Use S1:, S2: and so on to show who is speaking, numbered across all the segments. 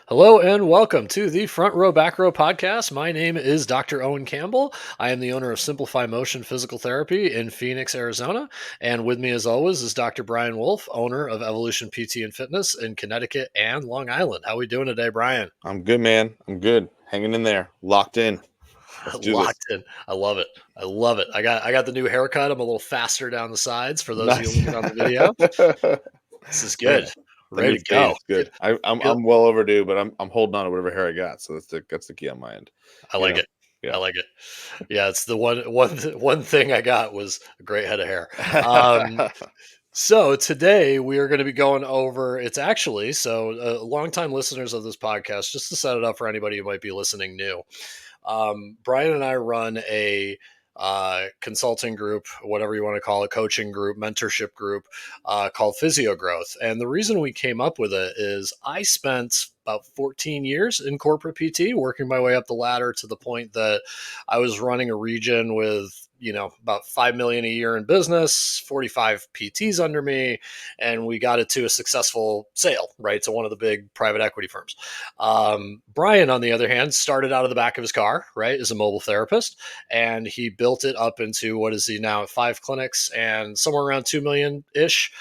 S1: Hello and welcome to the Front Row Back Row podcast. My name is Dr. Owen Campbell. I am the owner of Simplify Motion Physical Therapy in Phoenix, Arizona. And with me, as always, is Dr. Brian Wolf, owner of Evolution PT and Fitness in Connecticut and Long Island. How are we doing today, Brian?
S2: I'm good, man. I'm good. Hanging in there. Locked in. Let's do this.
S1: Locked in. I love it. I love it. I got the new haircut. I'm a little faster down the sides for those of you
S2: Nice.
S1: looking on the video. This is
S2: Man,
S1: good.
S2: that
S1: Ready
S2: new
S1: to
S2: fade
S1: go.
S2: is good. I'm
S1: Feel-
S2: I'm well overdue, but I'm holding on to whatever hair I got. So that's the key on my end.
S1: I
S2: You
S1: like
S2: know?
S1: it. I
S2: Yeah.
S1: like it. Yeah, it's the one thing I got was a great head of hair. Um, so today we are going to be going over. It's actually longtime listeners of this podcast. Just to set it up for anybody who might be listening new. Brian and I run a consulting group, whatever you want to call it, coaching group, mentorship group called Physio Growth. And the reason we came up with it is I spent about 14 years in corporate PT, working my way up the ladder to the point that I was running a region with about 5 million a year in business, 45 PTs under me, and we got it to a successful sale, right, to one of the big private equity firms. Brian, on the other hand, started out of the back of his car, right, as a mobile therapist, and he built it up into what is he now at 5 clinics and somewhere around 2 million ish.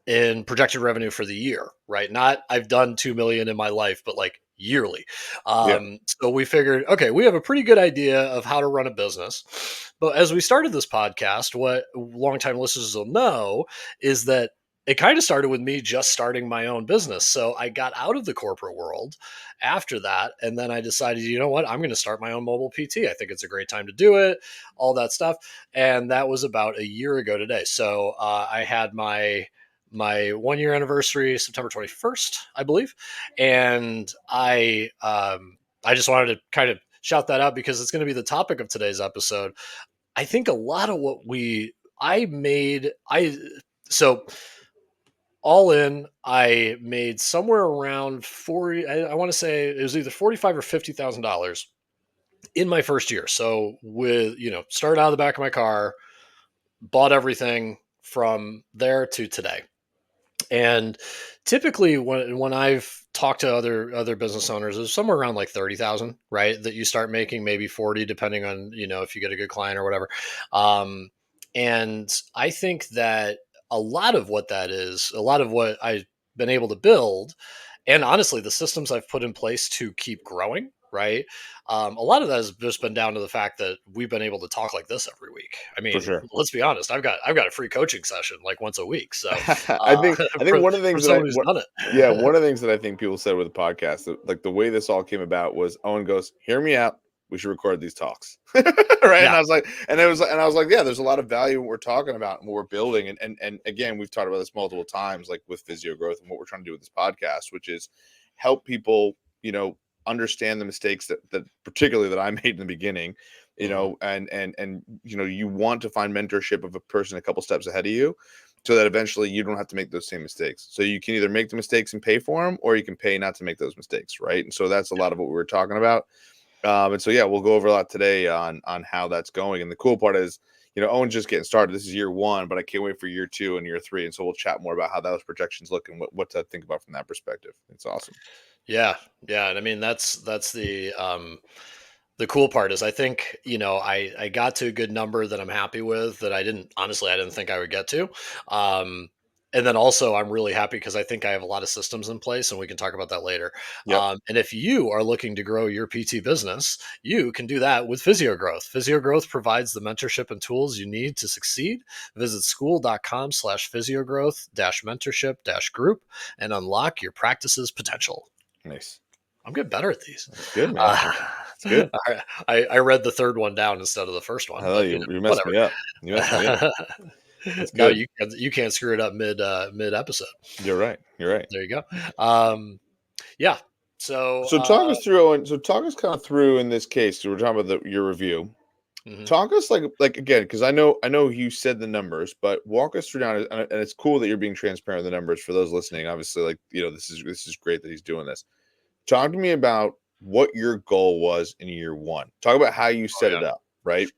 S1: In projected revenue for the year, right? Not I've done 2 million in my life, but like yearly.
S2: Yeah.
S1: So we figured, okay, we have a pretty good idea of how to run a business. But as we started this podcast, what longtime listeners will know is that it kind of started with me just starting my own business. So I got out of the corporate world after that. And then I decided, you know what? I'm going to start my own mobile PT. I think it's a great time to do it, all that stuff. And that was about a year ago today. So I had my 1 year anniversary, September 21st, I believe. And I just wanted to kind of shout that out because it's going to be the topic of today's episode. I think a lot of what I made, so all in, I made somewhere around 40, I want to say it was either 45 or $50,000 in my first year. So with, started out of the back of my car, bought everything from there to today. And typically when I've talked to other business owners, it's somewhere around like 30,000, right? That you start making, maybe 40, depending on, if you get a good client or whatever. Um, and I think that a lot of what that is, a lot of what I've been able to build, and honestly, the systems I've put in place to keep growing, right? A lot of that has just been down to the fact that we've been able to talk like this every week. I
S2: For
S1: mean,
S2: sure.
S1: let's be honest. I've got a free coaching session like once a week. So
S2: I
S1: uh,
S2: think I think one of the
S1: from
S2: things that
S1: someone who's done
S2: yeah,
S1: it.
S2: one of the things that I think people said with the podcast, like the way this all came about was Owen goes, "Hear me out. We should record these talks." Right. And
S1: Yeah,
S2: I was like, yeah, there's a lot of value in what we're talking about and what we're building. And again, we've talked about this multiple times, like with Physio Growth and what we're trying to do with this podcast, which is help people, understand the mistakes that particularly that I made in the beginning,
S1: hmm
S2: and you want to find mentorship of a person a couple steps ahead of you so that eventually you don't have to make those same mistakes. So you can either make the mistakes and pay for them, or you can pay not to make those mistakes, right? And so that's a lot of what we were talking about. And so yeah, we'll go over a lot today on how that's going. And the cool part is, Owen's just getting started. This is year one, but I can't wait for year two and year three. And so we'll chat more about how those projections look and what to think about from that perspective. It's awesome.
S1: yeah, yeah. And I mean, that's the cool part is I think I got to a good number that I'm happy with that I didn't think I would get to. Um, and then also I'm really happy because I think I have a lot of systems in place and we can talk about that later.
S2: Yep.
S1: And if you are looking to grow your PT business, you can do that with Physio Growth. Physio Growth provides the mentorship and tools you need to succeed. Visit school.com/physiogrowth mentorship group and unlock your practice's potential.
S2: Nice.
S1: I'm getting better at these.
S2: That's good, man.
S1: Uh,
S2: It's good.
S1: I read the third one down instead of the first one,
S2: Oh,
S1: but
S2: you messed
S1: whatever.
S2: me up. You messed me up. That's
S1: No,
S2: good.
S1: you can't screw it up mid episode.
S2: You're right. You're right.
S1: There you go. Yeah. So
S2: So talk us through, and so talk us kind of through in this case. So we're talking about your review.
S1: mhm.
S2: Talk us like again, because I know you said the numbers, but walk us through down, and it's cool that you're being transparent with the numbers for those listening. Obviously, like this is great that he's doing this. Talk to me about what your goal was in year one. Talk about how you
S1: Oh
S2: set
S1: yeah.
S2: it up, right?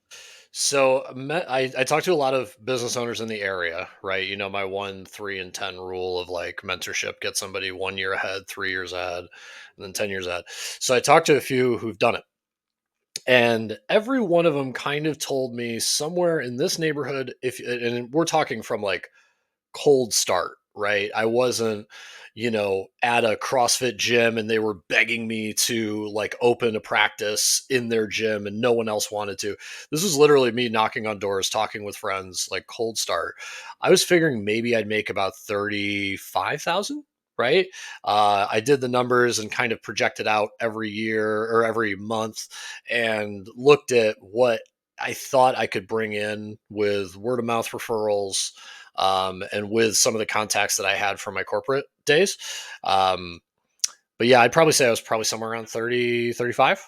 S1: So I talked to a lot of business owners in the area, right? You know, my 1, 3, and 10 rule of like mentorship: get somebody 1 year ahead, 3 years ahead, and then 10 years ahead. So I talked to a few who've done it, and every one of them kind of told me somewhere in this neighborhood. If and we're talking from like cold start, right? I wasn't, at a CrossFit gym and they were begging me to like open a practice in their gym and no one else wanted to. This was literally me knocking on doors, talking with friends, like cold start. I was figuring maybe I'd make about 35,000. Right. I did the numbers and kind of projected out every year or every month and looked at what I thought I could bring in with word of mouth referrals, and with some of the contacts that I had from my corporate days. Um, but yeah, I'd probably say I was probably somewhere around 30, 35,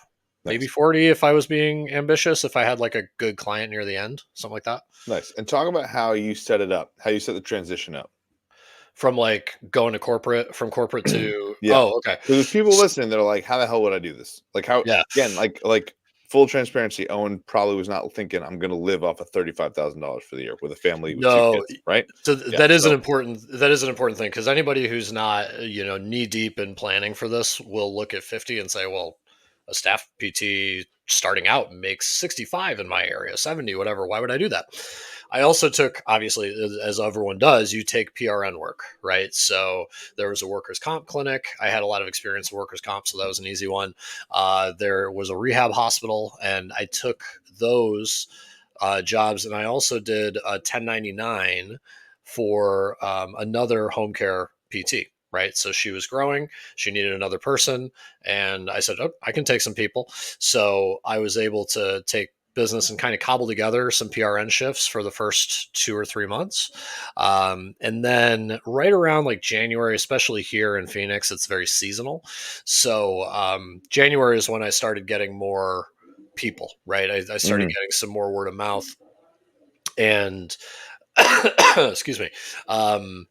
S1: maybe
S2: Nice.
S1: 40 if I was being ambitious, if I had like a good client near the end, something like that.
S2: Nice. And talk about how you set it up, how you set the transition up.
S1: From like going to corporate, from corporate to,
S2: Yeah.
S1: oh, okay.
S2: So there's people
S1: S-
S2: listening that are like, how the hell would I do this? Like how
S1: Yeah.
S2: again, like full transparency, Owen probably was not thinking I'm gonna live off of $35,000 for the year with a family with two
S1: No,
S2: kids, right?
S1: so
S2: Yeah. So
S1: that is an important thing because anybody who's not, knee deep in planning for this will look at 50 and say, well, a staff PT starting out makes 65 in my area, 70, whatever. Why would I do that? I also took, obviously, as everyone does, you take PRN work, right? So there was a workers' comp clinic. I had a lot of experience in workers' comp, so that was an easy one. There was a rehab hospital, and I took those jobs. And I also did a 1099 for another home care PT. Right. So she was growing. She needed another person. And I said, oh, I can take some people. So I was able to take business and kind of cobble together some PRN shifts for the first 2 or 3 months. And then right around like January, especially here in Phoenix, it's very seasonal. So January is when I started getting more people, right? I started
S2: mhm,
S1: getting some more word of mouth and excuse me, um,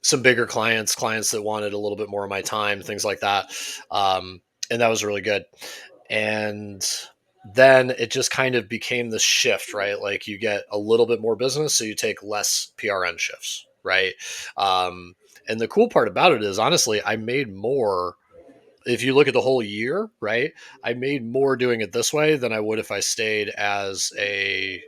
S1: some bigger clients that wanted a little bit more of my time, things like that. Um, and that was really good. And then it just kind of became this shift, right? Like you get a little bit more business, so you take less PRN shifts, right? Um, and the cool part about it is, honestly, I made more. If you look at the whole year, right? I made more doing it this way than I would if I stayed as a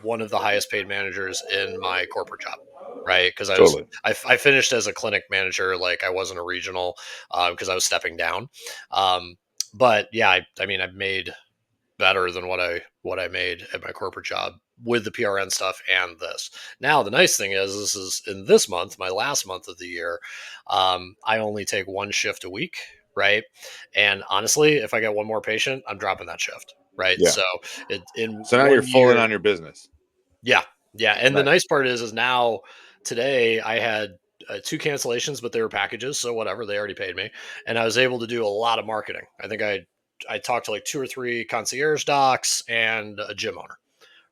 S1: one of the highest paid managers in my corporate job, right? Because
S2: totally.
S1: I finished as a clinic manager, like I wasn't a regional because I was stepping down. Um, but yeah, I mean, I've made better than what I made at my corporate job with the PRN stuff and this. Now the nice thing is this is in this month, my last month of the year. I only take one shift a week, right? And honestly, if I get one more patient, I'm dropping that shift, right?
S2: Yeah.
S1: So in
S2: So now you're
S1: one
S2: full in
S1: year,
S2: on your business.
S1: yeah, yeah. And the
S2: Nice.
S1: nice part is now today I had two cancellations, but they were packages, so whatever. They already paid me, and I was able to do a lot of marketing. I think I talked to like 2 or 3 concierge docs and a gym owner,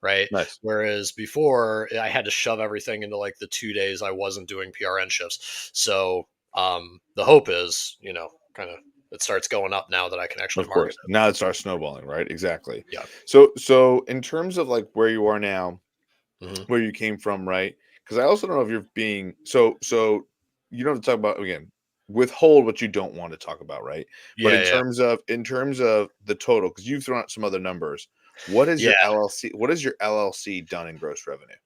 S1: right?
S2: Nice.
S1: Whereas before I had to shove everything into like the 2 days I wasn't doing PRN shifts. So the hope is, kind of it starts going up now that I can actually
S2: Of
S1: market
S2: course.
S1: it.
S2: Now it starts snowballing, right? Exactly.
S1: Yeah.
S2: So in terms of like where you are now,
S1: Hmm.
S2: where you came from, right? Because I also don't know if you're being so you don't have to talk about again, withhold what you don't want to talk about, right? But
S1: Yeah. Yeah.
S2: in terms of the total, because you've thrown out some other numbers, what is
S1: Yeah.
S2: your LLC? What is your LLC done in gross revenue?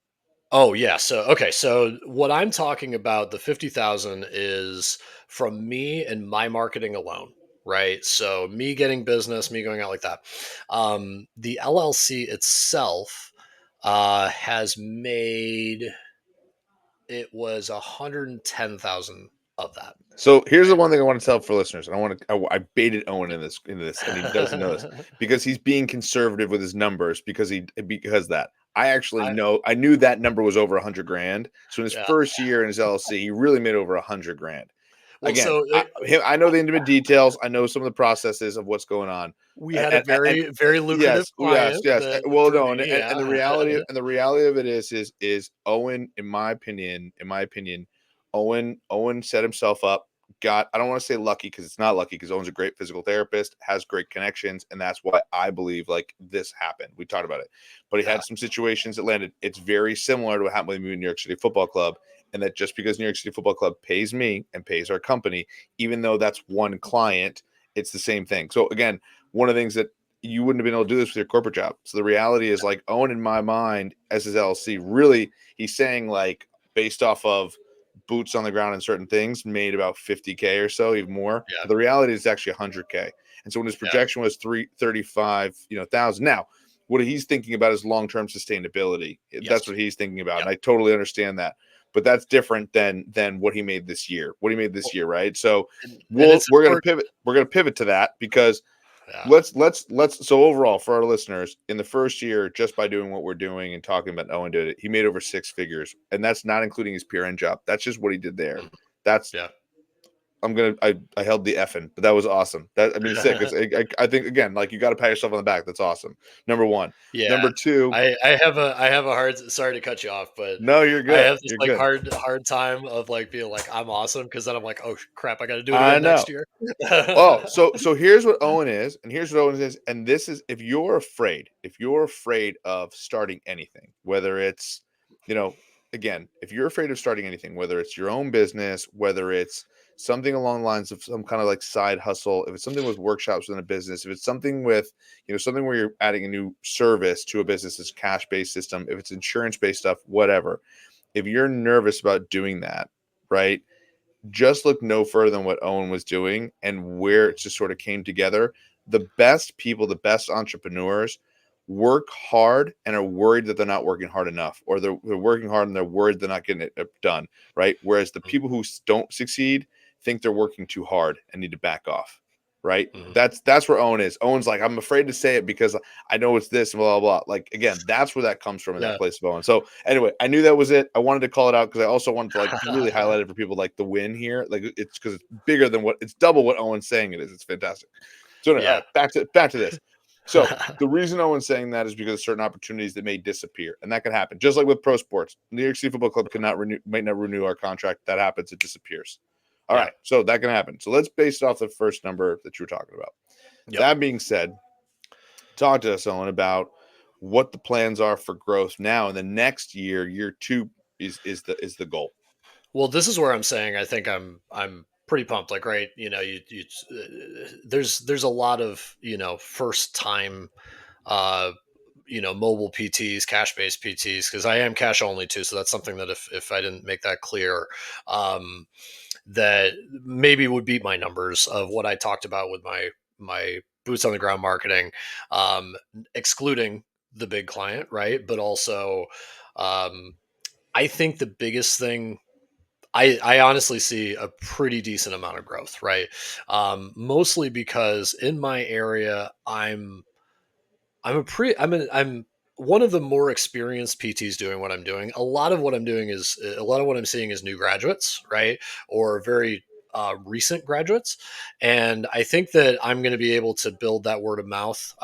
S1: Oh yeah. So okay. So what I'm talking about, the 50,000 is from me and my marketing alone, right? So me getting business, me going out like that. The LLC itself has made it was 110,000 of that.
S2: So here's the one thing I want to tell for listeners, and I baited Owen into this, and he doesn't know this
S1: Right?
S2: because he's being conservative with his numbers because that I actually
S1: I
S2: know I knew that number was over 100 grand. So in his
S1: Yeah.
S2: first year in his LLC, he really made over 100 grand.
S1: Well,
S2: Again,
S1: so
S2: I know the intimate details. I know some of the processes of what's going on.
S1: we had a
S2: And
S1: very very lucrative
S2: yes, yes,
S1: client
S2: yes.
S1: that
S2: Well,
S1: for
S2: no,
S1: me,
S2: and
S1: yeah.
S2: the reality of it is Owen, in my opinion, Owen set himself up got, I don't want to say lucky because it's not lucky, because Owen's a great physical therapist, has great connections, and that's why I believe like this happened. We talked about it, but he
S1: Yeah.
S2: had some situations that landed. It's very similar to what happened with me in New York City Football Club, and that just because New York City Football Club pays me and pays our company, even though that's one client, it's the same thing. So again, one of the things that you wouldn't have been able to do this with your corporate job. So the reality is like Owen, in my mind, as his LLC, really, he's saying like based off of boots on the ground in certain things, made about 50K or so, even more.
S1: Yeah.
S2: But the reality is actually 100K. And so when his
S1: Yeah.
S2: projection was 335, thousand. Now, what he's thinking about is long-term sustainability.
S1: Yes.
S2: That's what he's thinking about,
S1: Yep.
S2: and I totally understand that. But that's different than what he made this year. What he made this
S1: Well,
S2: year, right? So
S1: and it's
S2: we're gonna
S1: important.
S2: pivot. We're gonna pivot to that because
S1: Yeah.
S2: let's so overall for our listeners, in the first year, just by doing what we're doing and talking about Owen did it, he made over six figures, and that's not including his PRN job. That's just what he did there.
S1: Mhm.
S2: That's
S1: Yeah.
S2: I held the effing, but that was awesome. That, I mean, sick. I think again, like, you got to pat yourself on the back. That's awesome. Number one.
S1: Yeah.
S2: Number two.
S1: I have a hard, sorry to cut you off, but
S2: No, you're
S1: I
S2: good.
S1: have this
S2: You're
S1: like
S2: good.
S1: hard time of like being like I'm awesome because then I'm like, oh crap, I got to do it
S2: I
S1: again next
S2: know.
S1: year.
S2: Oh, so here's what Owen is, and here's what Owen is, and this is, if you're afraid of starting anything, whether it's, you know, again, if you're afraid of starting anything, whether it's your own business, whether it's something along the lines of some kind of like side hustle, if it's something with workshops within a business, if it's something with, something where you're adding a new service to a business's cash-based system, if it's insurance-based stuff, whatever, if you're nervous about doing that, right? Just look no further than what Owen was doing and where it just sort of came together. The best people, the best entrepreneurs work hard and are worried that they're not working hard enough, or they're working hard and they're worried they're not getting it done, right? Whereas the people who don't succeed think they're working too hard and need to back off, right?
S1: Mhm.
S2: That's where Owen is. Owen's like, I'm afraid to say it because I know it's this and blah, blah, blah. Like, again, that's where that comes from, in that
S1: Yeah.
S2: place of Owen. So anyway, I knew that was it. I wanted to call it out because I also wanted to like really highlight it for people, like the win here. Like, it's because it's bigger than it's double what Owen's saying it is. It's fantastic. So anyway, all
S1: Yeah.
S2: right, back to this. So the reason Owen's saying that is because of certain opportunities that may disappear, and that can happen. Just like with pro sports, New York City Football Club might not renew our contract. That happens; it disappears. All
S1: Yeah.
S2: right, so that can happen. So let's base it off the first number that you were talking about.
S1: Yep.
S2: That being said, talk to us, Owen, about what the plans are for growth now in the next year. Year two is the goal.
S1: Well, this is where I'm saying I think I'm pretty pumped. Like, right, there's a lot of first time uh mobile PTs, cash based PTs, because I am cash only too. So that's something that if I didn't make that clear, um, that maybe would beat my numbers of what I talked about with my boots on the ground marketing, excluding the big client, right? But also, um, I think the biggest thing I honestly see a pretty decent amount of growth, right? Mostly because in my area, I'm one of the more experienced PTs doing what I'm doing. A lot of what I'm seeing is new graduates, right, or very recent graduates, and I think that I'm going to be able to build that word of mouth.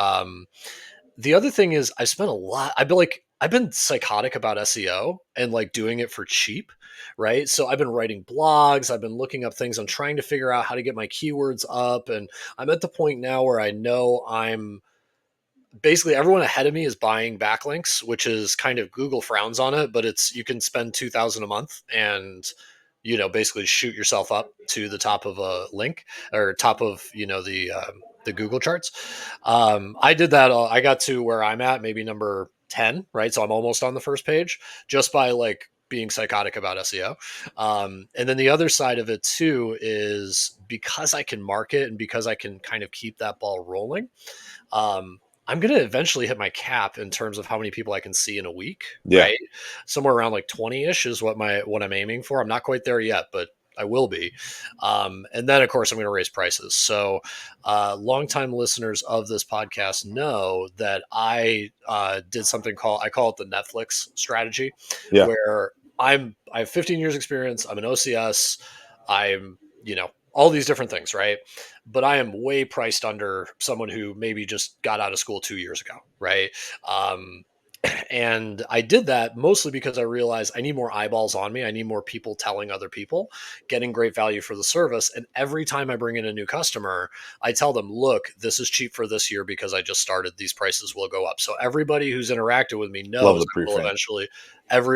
S1: The other thing is I spent a lot. I've been psychotic about SEO and like doing it for cheap, right? So I've been writing blogs, I've been looking up things, I'm trying to figure out how to get my keywords up, and I'm at the point now where I know I'm basically everyone ahead of me is buying backlinks, which is kind of Google frowns on it, but it's you can spend 2,000 a month and basically shoot yourself up to the top of a link or top of the Google charts. I did that. I got to where I'm at, maybe number 10, right? So I'm almost on the first page just by like being psychotic about SEO. And then the other side of it too is because I can market and because I can kind of keep that ball rolling. I'm going to eventually hit my cap in terms of how many people I can see in a week,
S2: Yeah,
S1: right? Somewhere around like 20-ish is what I'm aiming for. I'm not quite there yet, but I will be. And then of course I'm going to raise prices. So, longtime listeners of this podcast know that did something I call it the Netflix strategy,
S2: yeah,
S1: where I have 15 years experience. I'm an OCS. I'm, all these different things, right? But I am way priced under someone who maybe just got out of school 2 years ago, right? Um, And I did that mostly because I realized I need more eyeballs on me. I need more people telling other people, getting great value for the service. And every time I bring in a new customer, I tell them, look, this is cheap for this year because I just started. These prices will go up. So everybody who's interacted with me
S2: Love
S1: knows
S2: the pre-frame.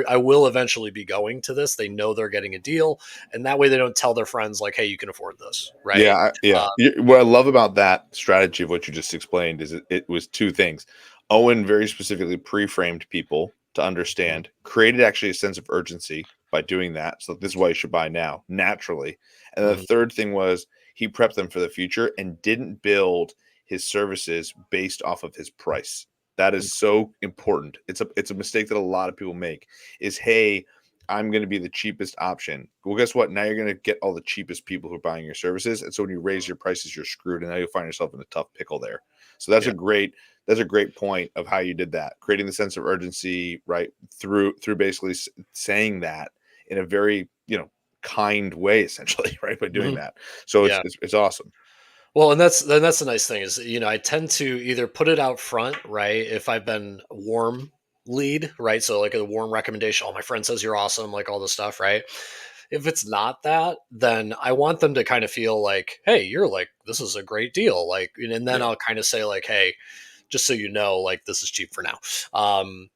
S1: I will eventually be going to this. They know they're getting a deal. And that way they don't tell their friends like, hey, you can afford this. Right.
S2: Yeah.
S1: Uh,
S2: What I love about that strategy of what you just explained is it was two things. Owen very specifically pre-framed people to
S1: mhm,
S2: understand, created actually a sense of urgency by doing that. So this is why you should buy now, naturally. And then the
S1: mhm,
S2: third thing was he prepped them for the future and didn't build his services based off of his price. That is
S1: mhm,
S2: so important. It's a mistake that a lot of people make is, hey, I'm going to be the cheapest option. Well, guess what? Now you're going to get all the cheapest people who are buying your services, and so when you raise your prices, you're screwed, and now you'll find yourself in a tough pickle there. So
S1: yeah.
S2: that's a great point of how you did that, creating the sense of urgency, right, through basically saying that in a very kind way, essentially, right, by doing
S1: Mhm,
S2: that. So
S1: yeah.
S2: it's awesome.
S1: Well, and that's the nice thing is, I tend to either put it out front, right? If I've been warm lead, right? So like a warm recommendation, oh, my friend says you're awesome, like all this stuff, right? If it's not that, then I want them to kind of feel like, hey, you're like, this is a great deal. Like, and then
S2: Yeah,
S1: I'll kind of say like, hey, just so you know, like this is cheap for now.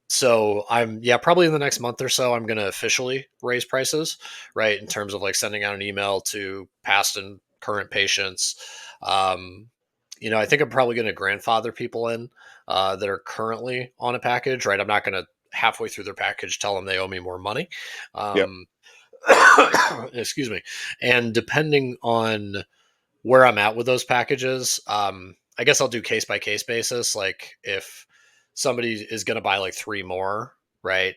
S1: So yeah, probably in the next month or so, I'm going to officially raise prices, right? In terms of like sending out an email to past and current patients. Um, I think I'm probably going to grandfather people in that are currently on a package, right? I'm not going to halfway through their package tell them they owe me more money.
S2: yep,
S1: Um, excuse me. And depending on where I'm at with those packages, I guess I'll do case by case basis. Like if somebody is going to buy like three more, right?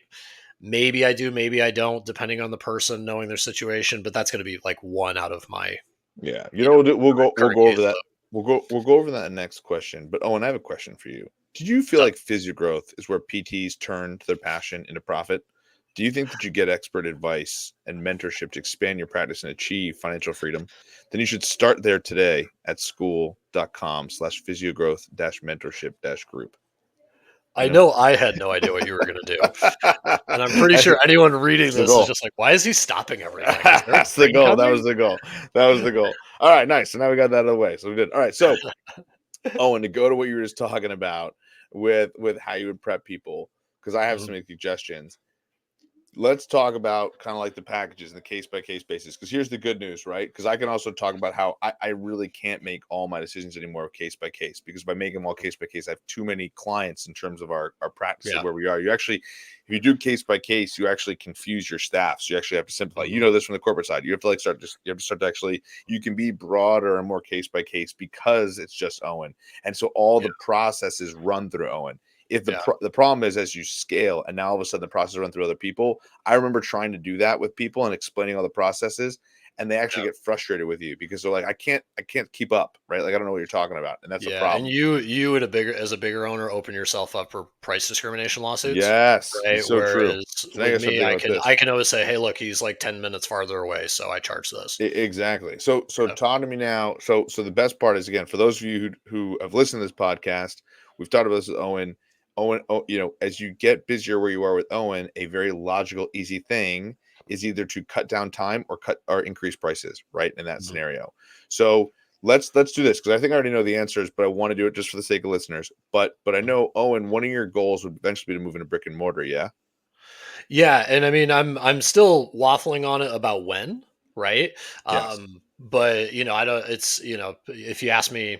S1: Maybe I do, maybe I don't, depending on the person, knowing their situation. But that's going to be like one out of my,
S2: yeah.
S1: you know,
S2: We'll
S1: current
S2: go over that.
S1: caseload.
S2: We'll go over that next question. But Owen, I have a question for you. Did you feel
S1: So
S2: like physio growth is where PTs turn their passion into profit? Do you think that you get expert advice and mentorship to expand your practice and achieve financial freedom? Then you should start there today at school.com/physiogrowth mentorship group. You
S1: I
S2: know,
S1: know I had no idea what you were going to do. And I'm pretty sure anyone reading
S2: that's the
S1: this is
S2: goal.
S1: just like, why is he stopping everything? Is there a
S2: That's the
S1: train
S2: goal. That
S1: coming?
S2: was the goal. That was the goal. All right, nice. So now we got that out of the way. So we did. All right. So Owen, to go to what you were just talking about with how you would prep people, because I have
S1: Mhm.
S2: some suggestions. Let's talk about kind of like the packages and the case by case basis. Because here's the good news, right? Because I can also talk about how I really can't make all my decisions anymore case by case. Because by making them all case by case, I have too many clients in terms of our practice of
S1: Yeah.
S2: where we are. You actually, if you do case by case, you actually confuse your staff. So you actually have to simplify. You
S1: Mhm.
S2: know this from the corporate side. You have to you have to start to actually, you can be broader and more case by case because it's just Owen. And so all
S1: Yeah.
S2: the processes run through Owen. If
S1: Yeah.
S2: the problem is as you scale and now all of a sudden the process run through other people, I remember trying to do that with people and explaining all the processes, and they actually
S1: Yeah.
S2: get frustrated with you because they're like, I can't keep up, right? Like I don't know what you're talking about, and that's a
S1: Yeah, and
S2: problem.
S1: you at a bigger as a bigger owner open yourself up for price discrimination lawsuits,
S2: Yes,
S1: right?
S2: it's so true.
S1: Whereas
S2: So now you
S1: with
S2: got to start
S1: me,
S2: thinking
S1: I
S2: about
S1: can
S2: this.
S1: I can always say, hey, look, he's like 10 minutes farther away, so I charge this.
S2: Exactly. So
S1: Yeah.
S2: talk to me now. So the best part is again for those of you who have listened to this podcast, we've talked about this with Owen. Owen, as you get busier where you are with Owen, a very logical, easy thing is either to cut down time or cut or increase prices, right? In that
S1: Mhm.
S2: scenario. So let's do this because I think I already know the answers, but I want to do it just for the sake of listeners. But I
S1: Mhm.
S2: know Owen, one of your goals would eventually be to move into brick and mortar. Yeah.
S1: Yeah, and I mean, I'm still waffling on it about when, right?
S2: Yes.
S1: But I don't. It's if you asked me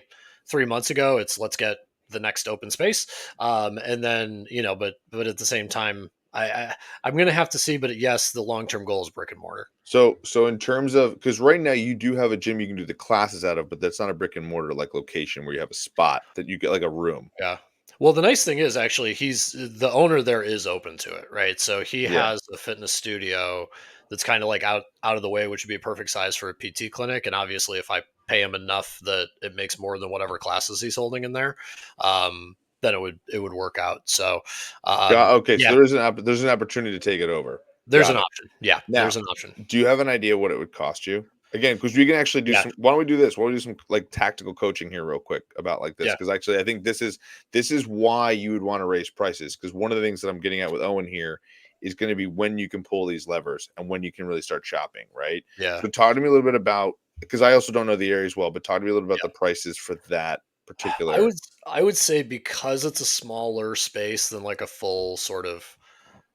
S1: 3 months ago, it's let's get the next open space, and then but at the same time, I'm gonna have to see. But yes, the long term goal is brick and mortar.
S2: So in terms of because right now you do have a gym you can do the classes out of, but that's not a brick and mortar like location where you have a spot that you get like a room.
S1: Yeah. Well, the nice thing is actually he's the owner there is open to it, right? So he
S2: Yeah.
S1: has a fitness studio that's kind of like out of the way, which would be a perfect size for a PT clinic. And obviously, if I pay him enough that it makes more than whatever classes he's holding in there, then it would work out. So,
S2: Got okay. So
S1: yeah,
S2: there's an opportunity to take it over.
S1: there's an
S2: Got it.
S1: option. Yeah,
S2: Now,
S1: there's an option.
S2: do you have an idea what it would cost you? Again, because we can actually do
S1: Yeah,
S2: some. Why don't we do this? Why don't we do some like tactical coaching here, real quick, about like this?
S1: yeah,
S2: Because actually, I think this is why you would want to raise prices. Because one of the things that I'm getting at with Owen here is going to be when you can pull these levers and when you can really start shopping, right?
S1: yeah.
S2: So talk to me a little bit about, because I also don't know the area as well, but talk to me a little about the
S1: Yeah.
S2: prices for that
S1: I
S2: particular.
S1: would I would say because it's a smaller space than like a full sort of,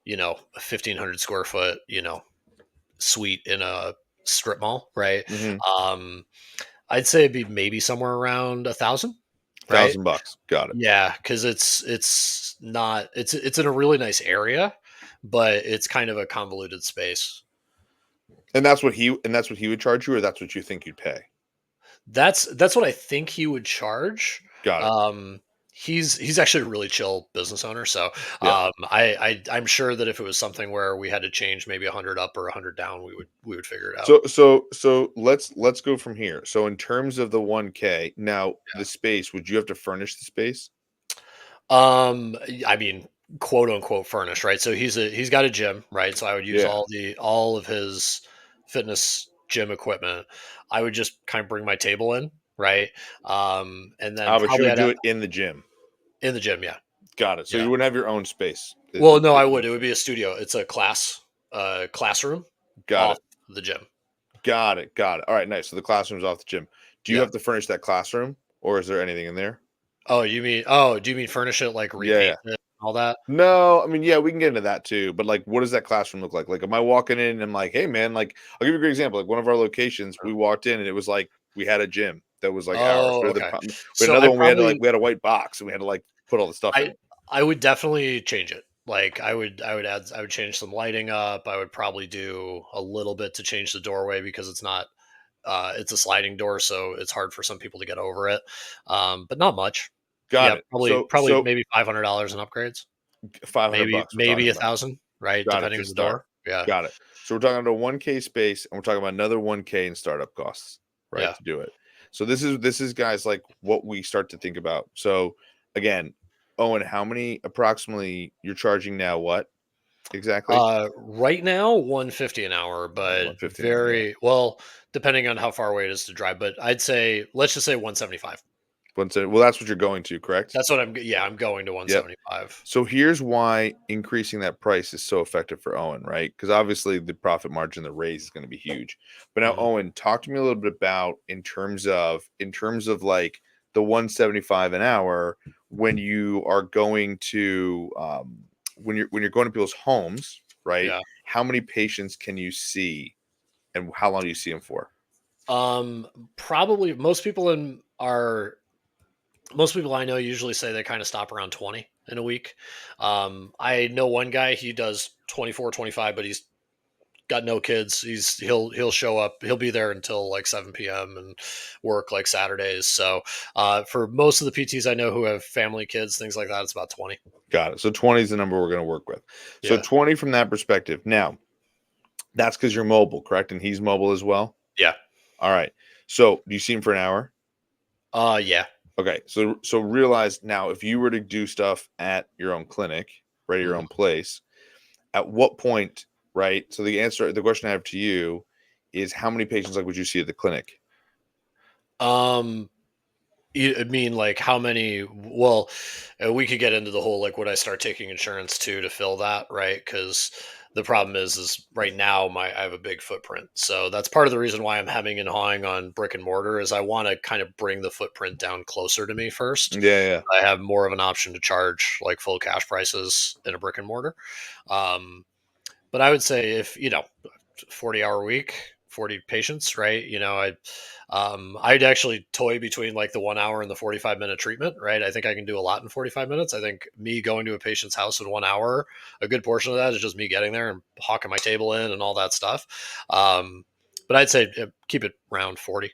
S1: a 1,500 square foot, suite in a strip mall, right?
S2: Mm-hmm.
S1: Um, I'd say it'd be maybe somewhere around 1,000, right?
S2: $1,000. Got it.
S1: Yeah, because it's not it's in a really nice area, but it's kind of a convoluted space.
S2: And that's what he would charge you, or that's what you think you'd pay.
S1: That's what I think he would charge.
S2: Got it.
S1: Um, he's actually a really chill business owner, so
S2: Yeah.
S1: I'm sure that if it was something where we had to change maybe 100 up or 100 down, we would figure it out.
S2: So let's go from here. So in terms of the 1K, now the space, would you have to furnish the space?
S1: I mean, quote unquote furnished, right? So he's got a gym, right? So I would use
S2: Yeah.
S1: all of his fitness gym equipment. I would just kind of bring my table in, right? And then
S2: Ah, but you
S1: probably
S2: would do it in the gym.
S1: in the gym, yeah,
S2: Got it. So
S1: yeah.
S2: you wouldn't have your own space.
S1: Well, no, I would. It would be a studio. It's a classroom
S2: Got
S1: off
S2: it.
S1: the gym.
S2: Got it. Got it. All right, nice. So the classroom's off the gym. Do you
S1: Yeah.
S2: have to furnish that classroom, or is there anything in there?
S1: Do you mean furnish it like
S2: Yeah,
S1: repaint
S2: yeah.
S1: it, all that?
S2: No, I mean, yeah, we can get into that too. But like, what does that classroom look like? Like, am I walking in and I'm like, hey man, like, I'll give you a great example. Like one of our locations, we walked in and it was like we had a gym that was like ours.
S1: Oh,
S2: We had
S1: okay.
S2: we had
S1: So
S2: another
S1: I
S2: one.
S1: probably
S2: We had a white box and we had to like put all the stuff in.
S1: I I would definitely change it. Like I would change some lighting up. I would probably do a little bit to change the doorway because it's a sliding door, so it's hard for some people to get over it. But not much.
S2: Got
S1: Yeah,
S2: it.
S1: probably
S2: So
S1: probably
S2: so
S1: maybe $500 in upgrades.
S2: 500
S1: Maybe
S2: bucks we're
S1: maybe
S2: talking
S1: a
S2: about.
S1: thousand, right?
S2: Got it
S1: Depending
S2: to
S1: on the
S2: start.
S1: door. Yeah.
S2: Got it. So we're talking about a 1K space and we're talking about another 1K in startup costs, right?
S1: Yeah.
S2: To do it. So this is guys like what we start to think about. So again, Owen, how many approximately you're charging now? What exactly?
S1: Right now, 150 an hour, but
S2: 150 an hour. Yeah.
S1: very well, depending on how far away it is to drive. But I'd say, let's just say 175.
S2: Well, that's what you're going to, correct?
S1: That's what yeah, I'm going to
S2: Yep.
S1: 175.
S2: So here's why increasing that price is so effective for Owen, right? Because obviously the profit margin, the raise is going to be huge. But now,
S1: Mhm.
S2: Owen, talk to me a little bit about in terms of like the 175 an hour when you are going to when you're going to people's homes, right?
S1: Yeah.
S2: How many patients can you see, and how long do you see them for?
S1: Um, Probably most people I know usually say they kind of stop around 20 in a week. I know one guy, he does 24, 25, but he's got no kids. He'll show up. He'll be there until like 7 p.m. and work like Saturdays. So for most of the PTs I know who have family, kids, things like that, it's about 20.
S2: Got it. So 20 is the number we're going to work with. So
S1: Yeah.
S2: 20 from that perspective. Now, that's because you're mobile, correct? And he's mobile as well.
S1: Yeah.
S2: All right. So do you see him for an hour?
S1: Yeah.
S2: Okay. So realize now, if you were to do stuff at your own clinic, right, your
S1: Mhm.
S2: own place, at what point, right? So the question I have to you is, how many patients like would you see at the clinic?
S1: Um, I mean, like how many? Well, we could get into the whole like would I start taking insurance too to fill that, right? Because the problem is right now I have a big footprint, so that's part of the reason why I'm hemming and hawing on brick and mortar is I want to kind of bring the footprint down closer to me first.
S2: Yeah, yeah.
S1: I have more of an option to charge like full cash prices in a brick and mortar. Um, but I would say if 40-hour week, 40 patients, right? I'd actually toy between like the 1 hour and the 45-minute treatment, right? I think I can do a lot in 45 minutes. I think me going to a patient's house in 1 hour, a good portion of that is just me getting there and hawking my table in and all that stuff. But I'd say keep it around 40.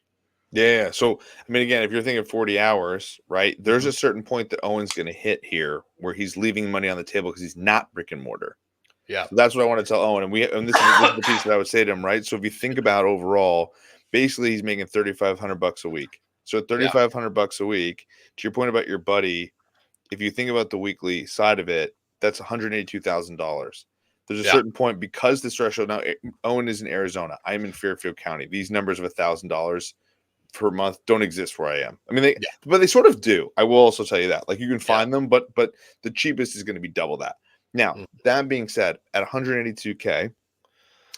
S2: Yeah, yeah. So, I mean, again, if you're thinking 40 hours, right, there's
S1: Mhm.
S2: a certain point that Owen's going to hit here where he's leaving money on the table because he's not brick and mortar.
S1: Yeah.
S2: So that's what I want to tell Owen. And this is the piece that I would say to him, right? So if you think about overall, basically he's making 3,500 bucks a week. So at
S1: Yeah.
S2: 3,500 bucks a week, to your point about your buddy, if you think about the weekly side of it, that's $182,000. There's a
S1: Yeah.
S2: certain point because this threshold now. Owen is in Arizona. I'm in Fairfield County. These numbers of $1,000 per month don't exist where I am. I mean,
S1: Yeah.
S2: but they sort of do. I will also tell you that. Like you can
S1: Yeah.
S2: find them, but the cheapest is going to be double that. Now,
S1: Mhm.
S2: that being said, at 182K,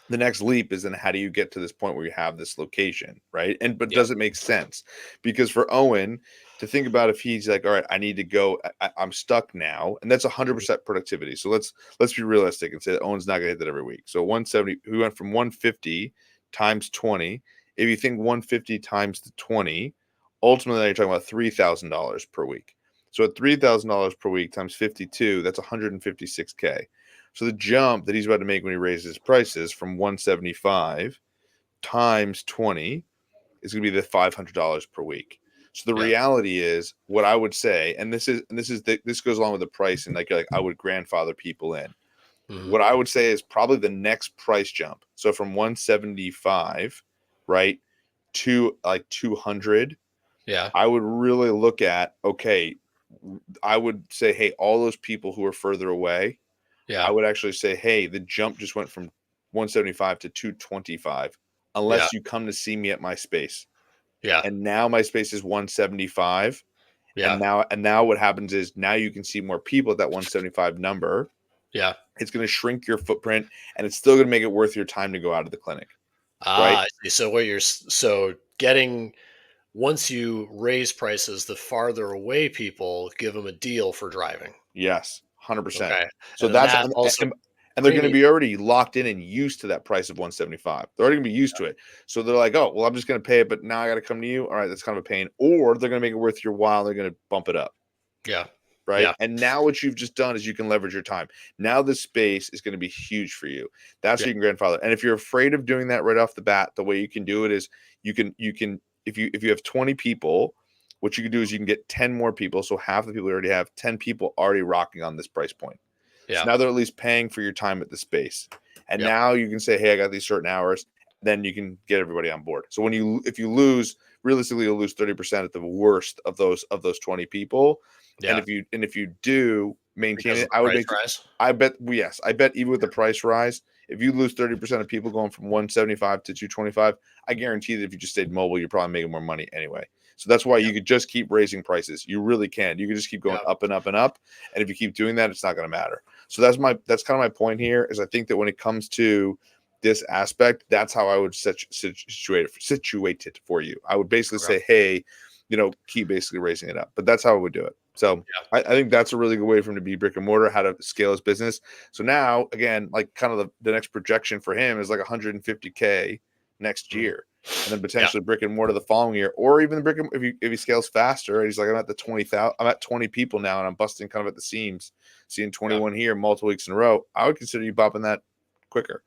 S2: the next leap is then how do you get to this point where you have this location, right? And but
S1: Yeah.
S2: does it make sense? Because for Owen to think about if he's like, all right, I need to go, I'm stuck now, and that's
S1: Mhm.
S2: 100% productivity. So let's be realistic and say that Owen's not going to hit that every week. So 170, we went from 150 times 20. If you think 150 times the 20, ultimately you're talking about $3,000 per week. So at $3,000 per week times 52, that's 156K. So the jump that he's about to make when he raises his prices from 175 times 20 is going to be the $500 per week. So the
S1: Yeah.
S2: reality is what I would say, and this goes along with the price, and like you're like I would grandfather people in.
S1: Mhm.
S2: What I would say is probably the next price jump. So from 175, right, to like 200,
S1: Yeah.
S2: I would really look at okay. I would say, hey, all those people who are further away, I
S1: Yeah.
S2: would actually say, hey, the jump just went from 175 to 225,
S1: Yeah.
S2: unless you come to see me at my space.
S1: Yeah.
S2: And now my space is 175. And
S1: Yeah.
S2: now what happens is now you can see more people at that 175 number.
S1: Yeah.
S2: It's going to shrink your footprint and it's still going to make it worth your time to go out of the clinic. Right.
S1: I see. So what you're so getting once you raise prices, the farther away people give them a deal for driving.
S2: Yes, 100%.
S1: Okay.
S2: So
S1: And then
S2: that's
S1: that also
S2: and they're going to
S1: premium.
S2: be already locked in and used to that price of 175. They're already going to be used to it. So they're like, "Oh, well, I'm just going to pay it, but now I got to come to you." All right, that's kind of a pain. Or they're going to make it worth your while. They're going to bump it up,
S1: Yeah.
S2: right?
S1: Yeah.
S2: And now what you've just done is you can leverage your time. Now this space is going to be huge for you. That's
S1: Yeah.
S2: what you can grandfather. And if you're afraid of doing that right off the bat, the way you can do it is you can if you have 20 people, what you can do is you can get 10 more people. So half the people you already have 10 people already rocking on this price point. So
S1: Yeah.
S2: now they're at least paying for your time at the space. And
S1: Yep.
S2: now you can say, hey, I got these certain hours. Then you can get everybody on board. So if you lose, realistically, you'll lose 30% at the worst of those 20 people. And
S1: Yeah.
S2: if you do maintain
S1: Because
S2: it,
S1: of the price rise.
S2: I bet yes, I bet even with the price rise, if you lose 30% of people going from 175 to 225, I guarantee that if you just stayed mobile, you're probably making more money anyway. So that's why
S1: Yeah.
S2: you could just keep raising prices. You really can. You can just keep going
S1: Yeah.
S2: up and up and up. And if you keep doing that, it's not going to matter. So that's kind of my point here is I think that when it comes to this aspect, that's how I would situate it for you. I would basically
S1: Okay.
S2: say, hey, keep basically raising it up. But that's how I would do it. So
S1: Yeah.
S2: I think that's a really good way for him to be brick and mortar, how to scale his business. So now, again, like kind of the next projection for him is like 150K next
S1: Mhm.
S2: year, and then
S1: Yeah.
S2: potentially brick and mortar the following year, or even the if he scales faster, and he's like, I'm at 20 people now, and I'm busting kind of at the seams, seeing
S1: Yeah.
S2: 21 here multiple weeks in a row. I would consider you bopping that quicker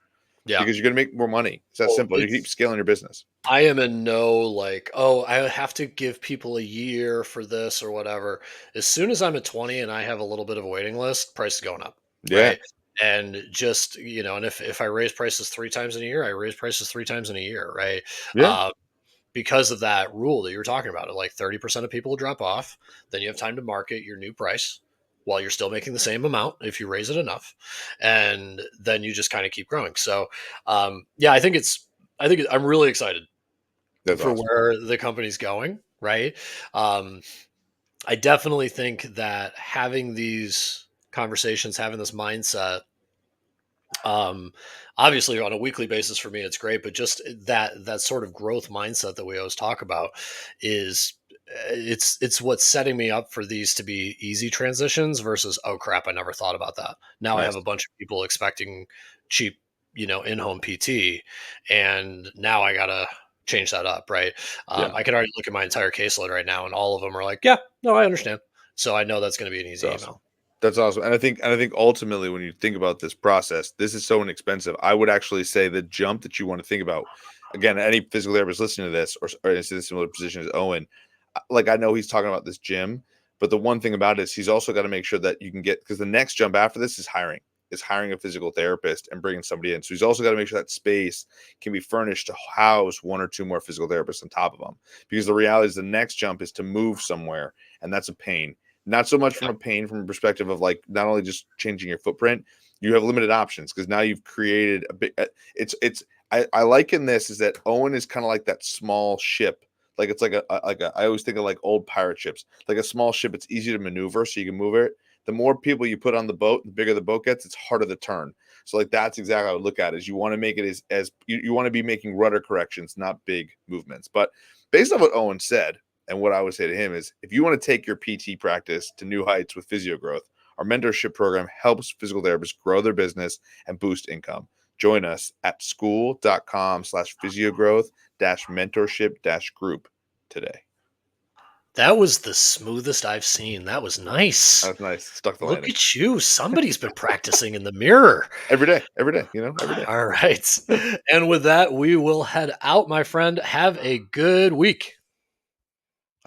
S1: Yeah.
S2: because you're going to make more money. It's that
S1: Well,
S2: simple. You keep scaling your business.
S1: I am in no like, oh, I have to give people a year for this or whatever. As soon as I'm at 20 and I have a little bit of a waiting list, price is going up,
S2: Yeah,
S1: right? And just, and if I raise prices three times in a year, I raise prices three times in a year, right?
S2: yeah,
S1: Um, because of that rule that you were talking about, like 30% of people will drop off, then you have time to market your new price while you're still making the same amount if you raise it enough, and then you just kind of keep growing. So, yeah, I'm really excited
S2: that's
S1: for
S2: awesome.
S1: where the company's going, right? Um, I definitely think that having these conversations, having this mindset, um, obviously on a weekly basis for me, it's great, but just that sort of growth mindset that we always talk about is it's what's setting me up for these to be easy transitions versus oh crap, I never thought about that. Now I have a
S2: Nice.
S1: bunch of people expecting cheap, in-home PT, and now I gotta change that up, right?
S2: Yeah.
S1: I can already look at my entire caseload right now, and all of them are like, yeah, no, I understand. So I know that's going to be an
S2: That's
S1: easy
S2: awesome.
S1: email.
S2: That's awesome. And I think ultimately when you think about this process, this is so inexpensive. I would actually say the jump that you want to think about, again, any physical therapist listening to this or is in a similar position as Owen, like I know he's talking about this gym, but the one thing about it is he's also got to make sure that you can get because the next jump after this is hiring a physical therapist and bringing somebody in. So he's also got to make sure that space can be furnished to house one or two more physical therapists on top of them. Because the reality is the next jump is to move somewhere, and that's a pain. Not so much from
S1: Yep.
S2: a pain, from a perspective of like not only just changing your footprint, you have limited options because now you've created a big. It's I liken this is that Owen is kind of like that small ship. Like it's like I always think of like old pirate ships, like a small ship. It's easy to maneuver, so you can move it. The more people you put on the boat, the bigger the boat gets. It's harder to turn. So like that's exactly how I would look at it. Is you want to make it as you want to be making rudder corrections, not big movements. But based on what Owen said, and what I would say to him is, if you want to take your PT practice to new heights with physio growth, our mentorship program helps physical therapists grow their business and boost income. Join us at school.com/physiogrowth mentorship group today.
S1: That was the smoothest I've seen. That was nice.
S2: That's nice. Stuck the
S1: Look
S2: landing.
S1: at you. Somebody's been practicing in the mirror.
S2: Every day, you know, every day.
S1: All right. And with that, we will head out, my friend. Have a good week.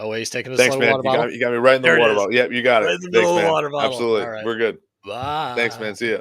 S1: Oh, wait, he's taking his
S2: Thanks,
S1: little
S2: man.
S1: water bottle.
S2: You got me right in the
S1: There it
S2: water
S1: is.
S2: bottle. Yep, you got
S1: Right
S2: it.
S1: in the middle
S2: Thanks,
S1: of the
S2: man.
S1: water bottle. All
S2: Absolutely.
S1: right.
S2: We're good. Thanks,
S1: Bye.
S2: man. See ya.